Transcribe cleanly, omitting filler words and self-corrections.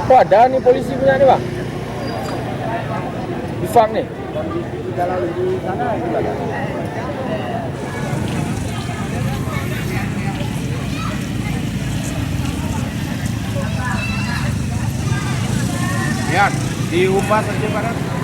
Oh, ada nih polisi punya nih bang. Bifak nih. Kalau di sana gimana? Ya, diubah saja Pak.